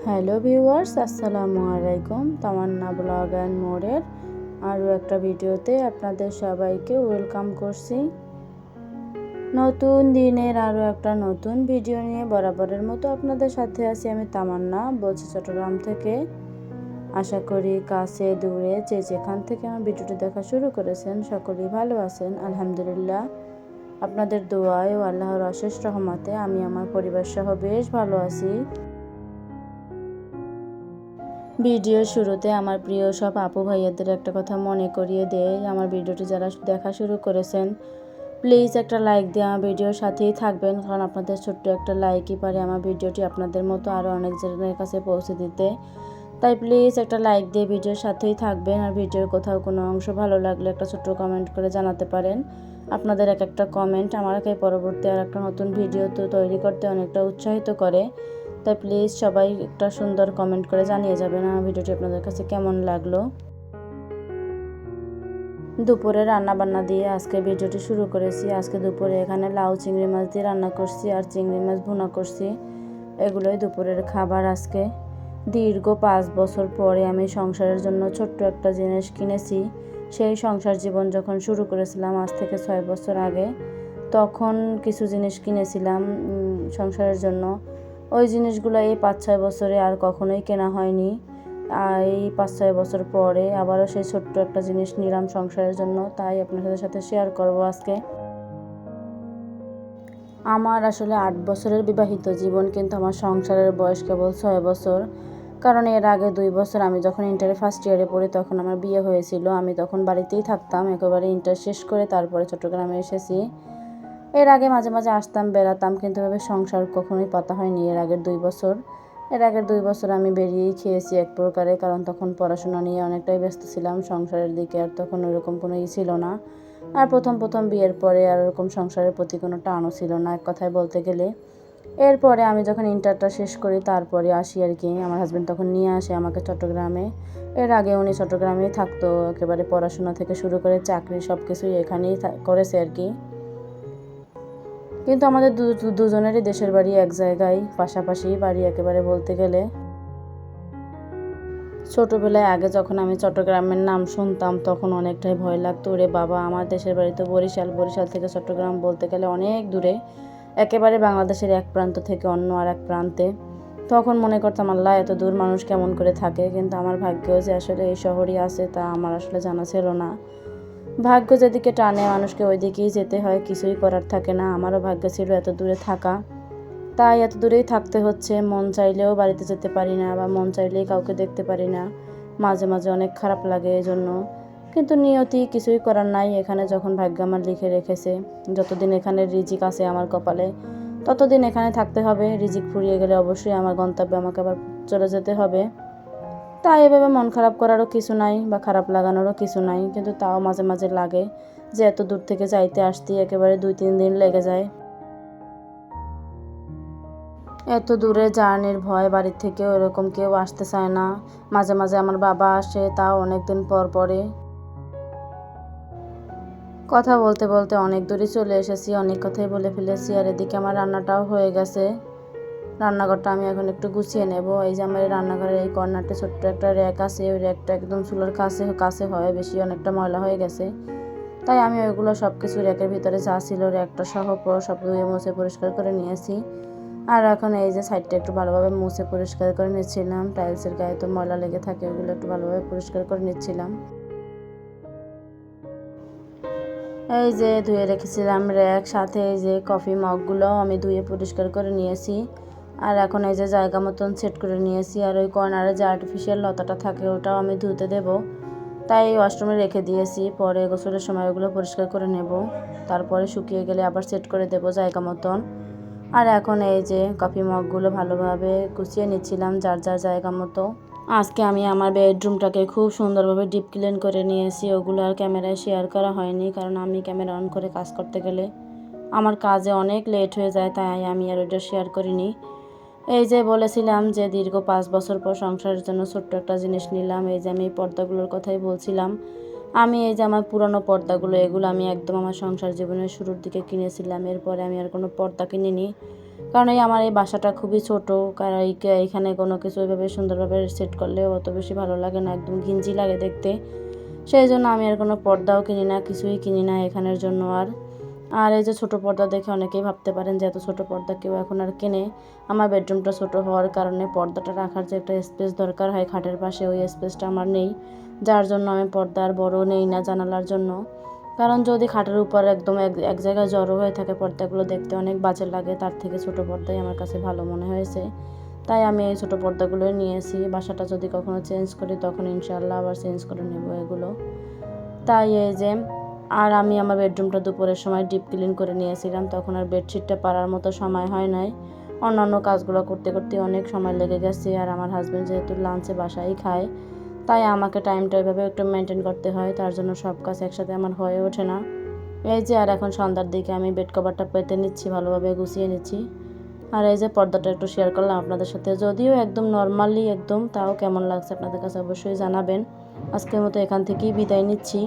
Hello viewers, আসসালামু আলাইকুম। তামান্না blog and মোরের আরও একটা ভিডিওতে আপনাদের সবাইকে ওয়েলকাম করছি। নতুন দিনের আরও একটা নতুন ভিডিও নিয়ে বরাবরের মতো আপনাদের সাথে আছি আমি তামান্না, বলছি চট্টগ্রাম থেকে। আশা করি কাছে দূরে যে যেখান থেকে আমার ভিডিওটি দেখা শুরু করেছেন সকলেই ভালো আছেন। আলহামদুলিল্লাহ, আপনাদের দোয়ায় ও আল্লাহর অশেষ রহমতে আমি আমার পরিবার সহ বেশ ভালো আছি। ভিডিওর শুরুতে আমার প্রিয় সব আপু ভাইয়াদের একটা কথা মনে করিয়ে দেয়, আমার ভিডিওটি যারা দেখা শুরু করেছেন প্লিজ একটা লাইক দিয়ে আমার ভিডিওর সাথেই থাকবেন, কারণ আপনাদের ছোট্ট একটা লাইকই পারে আমার ভিডিওটি আপনাদের মতো আরও অনেকজনের কাছে পৌঁছে দিতে। তাই প্লিজ একটা লাইক দিয়ে ভিডিওর সাথেই থাকবেন। আর ভিডিওর কোথাও কোনো অংশ ভালো লাগলে একটা ছোট্ট কমেন্ট করে জানাতে পারেন। আপনাদের এক একটা কমেন্ট আমাকে পরবর্তী আর একটা নতুন ভিডিও তৈরি করতে অনেকটা উৎসাহিত করে। তাই প্লিজ সবাই একটা সুন্দর কমেন্ট করে জানিয়ে যাবেন আমার ভিডিওটি আপনাদের কাছে কেমন লাগলো। দুপুরে রান্না বান্না দিয়ে আজকে ভিডিওটি শুরু করেছি। আজকে দুপুরে এখানে লাউ চিংড়ি মাছ দিয়ে রান্না করছি আর চিংড়ি মাছ ভুনা করছি। এগুলোই দুপুরের খাবার আজকে। দীর্ঘ 5 বছর পরে আমি সংসারের জন্য ছোট্ট একটা জিনিস কিনেছি। সেই সংসার জীবন যখন শুরু করেছিলাম আজ থেকে 6 বছর আগে, তখন কিছু জিনিস কিনেছিলাম সংসারের জন্য। ওই জিনিসগুলো এই 5-6 বছরে আর কখনোই কেনা হয়নি। আর এই 5-6 বছর পরে আবারও সেই ছোট্ট একটা জিনিস নিলাম সংসারের জন্য, তাই আপনাদের সাথে শেয়ার করব আজকে। আমার আসলে 8 বছরের বিবাহিত জীবন, কিন্তু আমার সংসারের বয়স কেবল 6 বছর। কারণ এর আগে 2 বছর আমি যখন ইন্টারে ফার্স্ট ইয়ারে পড়ি তখন আমার বিয়ে হয়েছিল। আমি তখন বাড়িতেই থাকতাম, একেবারে ইন্টার শেষ করে তারপরে চট্টগ্রামে এসেছি। এর আগে মাঝে মাঝে আসতাম, বেড়াতাম, কিন্তু এভাবে সংসার কখনোই পাতা হয়নি এর আগের 2 বছর। এর আগের 2 বছর আমি বেরিয়েই খেয়েছি এক প্রকারে, কারণ তখন পড়াশোনা নিয়ে অনেকটাই ব্যস্ত ছিলাম, সংসারের দিকে আর তখন ওইরকম কোনো ছিল না। আর প্রথম বিয়ের পরে আর ওরকম সংসারের প্রতি কোনো টানও ছিল না এক কথায় বলতে গেলে। এরপরে আমি যখন ইন্টারটা শেষ করি তারপরে আসি আর কি। আমার হাজব্যান্ড তখন নিয়ে আসে আমাকে চট্টগ্রামে। এর আগে উনি চট্টগ্রামেই থাকতো, একেবারে পড়াশোনা থেকে শুরু করে চাকরি সব কিছুই এখানেই করেছে আর কি। কিন্তু আমাদের দুজনেরই দেশের বাড়ি এক জায়গায়, পাশাপাশি বাড়ি একেবারে বলতে গেলে। ছোটোবেলায় আগে যখন আমি চট্টগ্রামের নাম শুনতাম তখন অনেকটাই ভয় লাগতো, ওরে বাবা আমার দেশের বাড়ি তো বরিশাল, বরিশাল থেকে চট্টগ্রাম বলতে গেলে অনেক দূরে, একেবারে বাংলাদেশের এক প্রান্ত থেকে অন্য আর এক প্রান্তে। তখন মনে করতাম আল্লাহ এত দূর মানুষ কেমন করে থাকে, কিন্তু আমার ভাগ্যেও যে আসলে এই শহরই আছে তা আমার আসলে জানা ছিল না। ভাগ্য যেদিকে টানে মানুষকে ওই দিকেই যেতে হয়, কিছুই করার থাকে না। আমারও ভাগ্য ছিল এত দূরে থাকা, তাই এত দূরেই থাকতে হচ্ছে। মন চাইলেও বাড়িতে যেতে পারি না, বা মন চাইলেই কাউকে দেখতে পারি না। মাঝে মাঝে অনেক খারাপ লাগে এজন্য, কিন্তু নিয়তি, কিছুই করার নাই। এখানে যখন ভাগ্য আমার লিখে রেখেছে, যতদিন এখানে রিজিক আছে আমার কপালে ততদিন এখানে থাকতে হবে। রিজিক ফুরিয়ে গেলে অবশ্যই আমার গন্তব্যে আমাকে আবার চলে যেতে হবে। তাই এভাবে মন খারাপ করারও কিছু নাই, বা খারাপ লাগানোরও কিছু নাই, কিন্তু তাও মাঝে মাঝে লাগে যে এত দূর থেকে যাইতে আসতে একেবারে 2-3 দিন লেগে যায়। এত দূরে জার্নির ভয়, বাড়ির থেকেও এরকম কেউ আসতে চায় না। মাঝে মাঝে আমার বাবা আসে, তাও অনেক দিন পর পরে। কথা বলতে বলতে অনেক দূরে চলে এসেছি, অনেক কথাই বলে ফেলেছি। আর এদিকে আমার রান্নাটাও হয়ে গেছে। রান্নাঘরটা আমি এখন একটু গুছিয়ে নেব। এই যে আমার রান্নাঘরের এই কর্নারটা ছোট্ট একটা র্যাক আছে, ওই র্যাকটা একদম চুলার কাছে কাছে হয়, বেশি অনেকটা ময়লা হয়ে গেছে। তাই আমি ওইগুলো সব কিছু র্যাকের ভিতরে যা ছিল র্যাকটা সহ সব ধুয়ে মুছে পরিষ্কার করে নিয়েছি। আর এখন এই যে সাইডটা একটু ভালোভাবে মুছে পরিষ্কার করে নিচ্ছিলাম, টাইলসের গায়ে তো ময়লা লেগে থাকে, ওগুলো একটু ভালোভাবে পরিষ্কার করে নিচ্ছিলাম। এই যে ধুয়ে রেখেছিলাম র্যাক, সাথে এই যে কফি মগগুলো আমি ধুয়ে পরিষ্কার করে নিয়েছি। আর এখন এই যে জায়গা মতন সেট করে নিয়েছি। আর ওই কর্নারে যে আর্টিফিশিয়াল লতাটা থাকে ওটাও আমি ধুতে দেব, তাই ওয়াশরুমে রেখে দিয়েছি। পরে গোসলের সময় ওগুলো পরিষ্কার করে নেব, তারপরে শুকিয়ে গেলে আবার সেট করে দেব জায়গা মতন। আর এখন এই যে কফি মগগুলো ভালোভাবে গুছিয়ে নিচ্ছিলাম যার যার জায়গা মতো। আজকে আমি আমার বেডরুমটাকে খুব সুন্দরভাবে ডিপ ক্লিন করে নিয়েছি। ওগুলো আর ক্যামেরায় শেয়ার করা হয়নি, কারণ আমি ক্যামেরা অন করে কাজ করতে গেলে আমার কাজে অনেক লেট হয়ে যায়, তাই আমি আর ওটা শেয়ার করিনি। এই যে বলেছিলাম যে দীর্ঘ 5 বছর পর সংসারের জন্য ছোট্ট একটা জিনিস নিলাম। এই যে আমি এই পর্দাগুলোর কথাই বলছিলাম। আমি এই যে আমার পুরনো পর্দাগুলো, এগুলো আমি একদম আমার সংসার জীবনের শুরুর দিকে কিনেছিলাম। এরপরে আমি আর কোনো পর্দা কিনিনি। কারণ আমার এই বাসাটা খুবই ছোট, কারণ এখানে কোনো কিছু ওইভাবে সুন্দরভাবে সেট করলেও অত বেশি ভালো লাগে না, একদম ঘিঞ্জি লাগে দেখতে। সেই জন্য আমি আর কোনো পর্দাও কিনি না, কিছুই কিনি না এখানের জন্য। আর এই যে ছোটো পর্দা দেখে অনেকেই ভাবতে পারেন যে এত ছোটো পর্দা কেউ এখন আর কেনে। আমার বেডরুমটা ছোটো হওয়ার কারণে পর্দাটা রাখার যে একটা স্পেস দরকার হয় খাটের পাশে, ওই স্পেসটা আমার নেই, যার জন্য আমি পর্দা আর বড় নেই না জানালার জন্য। কারণ যদি খাটের উপর একদম এক জায়গায় জড়ো হয়ে থাকে পর্দাগুলো দেখতে অনেক বাজে লাগে, তার থেকে ছোটো পর্দাই আমার কাছে ভালো মনে হয়েছে। তাই আমি এই ছোটো পর্দাগুলোই নিয়েছি। বাসাটা যদি কখনো চেঞ্জ করি তখন ইনশাআল্লাহ আবার চেঞ্জ করে নেব এগুলো। তাই এই যে আমি আমার বেডরুমটা দুপুরের সময় ডিপ ক্লিন করে নিয়েছিলাম, তখন আর বেডশিটটা পারার মতো সময় হয় নাই। অন্যান্য কাজগুলো করতে করতে অনেক সময় লেগে গেছে। আর আমার হাজব্যান্ড যেহেতু লাঞ্চে বাসায় খায়, তাই আমাকে টাইমটা ওইভাবে একটু মেনটেন করতে হয়, তার জন্য সব কাজ একসাথে আমার হয়ে ওঠে না। এই যে আর এখন সন্ধ্যার দিকে আমি বেড কভারটা পেতে নিচ্ছি, ভালোভাবে গুছিয়ে নিচ্ছি। আর এই যে পর্দাটা একটু শেয়ার করলাম আপনাদের সাথে, যদিও একদম নর্মালি একদম, তাও কেমন লাগছে আপনাদের কাছে অবশ্যই জানাবেন। আজকের মতো এখান থেকেই বিদায় নিচ্ছি।